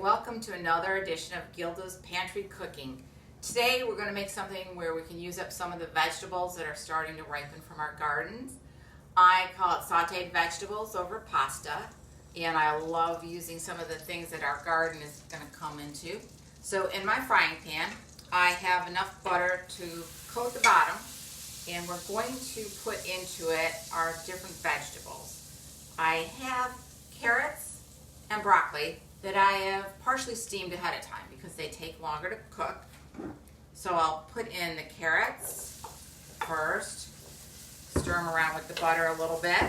welcome to another edition of Gilda's Pantry Cooking. Today we're going to make something where we can use up some of the vegetables that are starting to ripen from our gardens. I call it sautéed vegetables over pasta, and I love using some of the things that our garden is going to come into. So in my frying pan, I have enough butter to coat the bottom, and we're going to put into it our different vegetables. I have carrots and broccoli that I have partially steamed ahead of time because they take longer to cook. So I'll put in the carrots first, stir them around with the butter a little bit.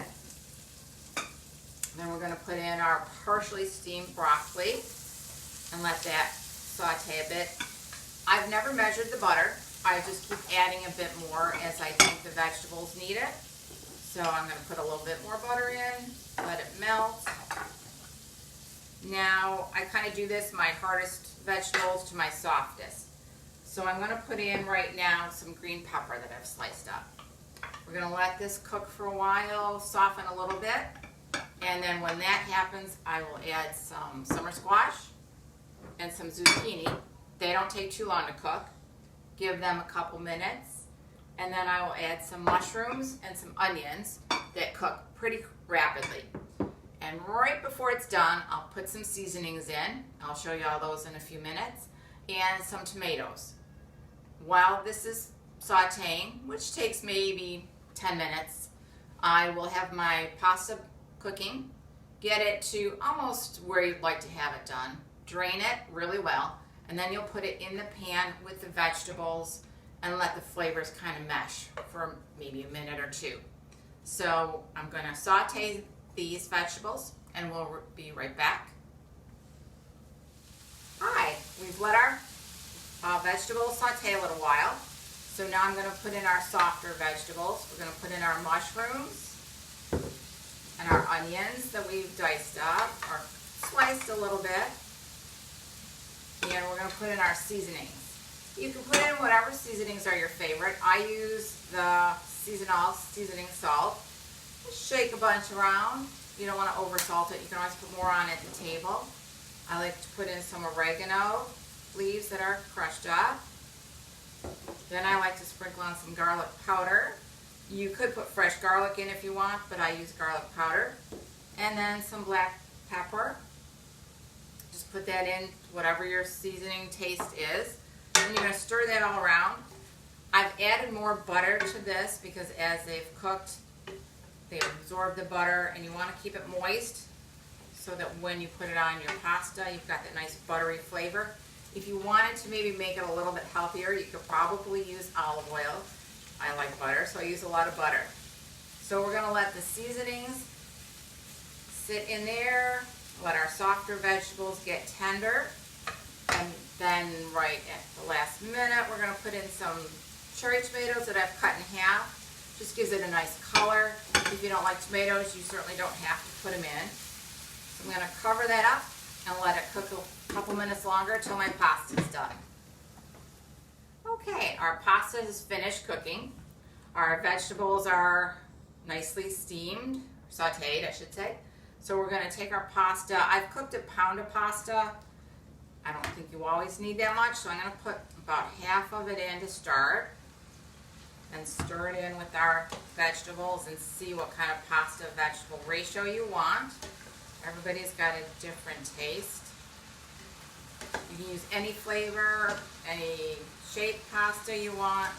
Then we're going to put in our partially steamed broccoli and let that saute a bit. I've never measured the butter. I just keep adding a bit more as I think the vegetables need it. So I'm going to put a little bit more butter in, let it melt. Now, I kind of do this, my hardest vegetables to my softest. So I'm going to put in right now some green pepper that I've sliced up. We're going to let this cook for a while, soften a little bit, and then when that happens, I will add some summer squash and some zucchini. They don't take too long to cook. Give them a couple minutes, and then I will add some mushrooms and some onions that cook pretty rapidly. And right before it's done, I'll put some seasonings in. I'll show you all those in a few minutes. And some tomatoes. While this is sauteing, which takes maybe 10 minutes, I will have my pasta cooking. Get it to almost where you'd like to have it done. Drain it really well. And then you'll put it in the pan with the vegetables and let the flavors kind of mesh for maybe a minute or two. So I'm going to saute these vegetables, and we'll be right back. Hi, we've let our vegetables saute a little while. So now I'm going to put in our softer vegetables. We're going to put in our mushrooms and our onions that we've diced up or sliced a little bit. And we're going to put in our seasonings. You can put in whatever seasonings are your favorite. I use the seasoning salt. Just shake a bunch around. You don't want to over salt it. You can always put more on at the table. I like to put in some oregano leaves that are crushed up. Then I like to sprinkle on some garlic powder. You could put fresh garlic in if you want, but I use garlic powder. And then some black pepper. Just put that in, whatever your seasoning taste is. And you're going to stir that all around. I've added more butter to this because as they've cooked, they absorb the butter, and you want to keep it moist so that when you put it on your pasta, you've got that nice buttery flavor. If you wanted to maybe make it a little bit healthier, you could probably use olive oil. I like butter, so I use a lot of butter. So we're going to let the seasonings sit in there, let our softer vegetables get tender, and then right at the last minute, we're going to put in some cherry tomatoes that I've cut in half. Just gives it a nice color. If you don't like tomatoes, you certainly don't have to put them in. So I'm going to cover that up and let it cook a couple minutes longer until my pasta is done. Okay, our pasta is finished cooking. Our vegetables are nicely steamed, sauteed I should say. So we're going to take our pasta. I've cooked a pound of pasta. I don't think you always need that much, so I'm going to put about half of it in to start. And stir it in with our vegetables and see what kind of pasta vegetable ratio you want. Everybody's got a different taste. You can use any flavor, any shaped pasta you want.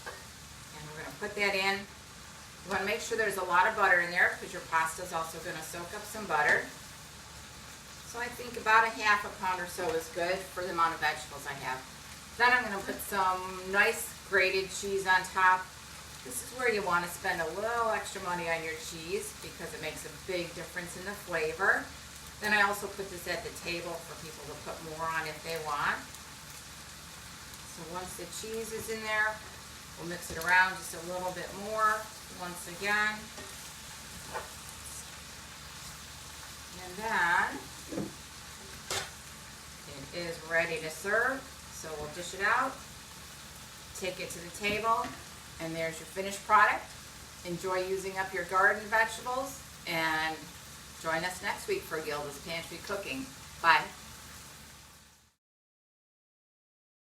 And we're going to put that in. You want to make sure there's a lot of butter in there because your pasta is also going to soak up some butter. So I think about a half a pound or so is good for the amount of vegetables I have. Then I'm going to put some nice grated cheese on top. This is where you want to spend a little extra money on your cheese because it makes a big difference in the flavor. Then I also put this at the table for people to put more on if they want. So once the cheese is in there, we'll mix it around just a little bit more once again. And then it is ready to serve. So we'll dish it out, take it to the table, and there's your finished product. Enjoy using up your garden vegetables, and join us next week for Gilda's Pantry Cooking. Bye.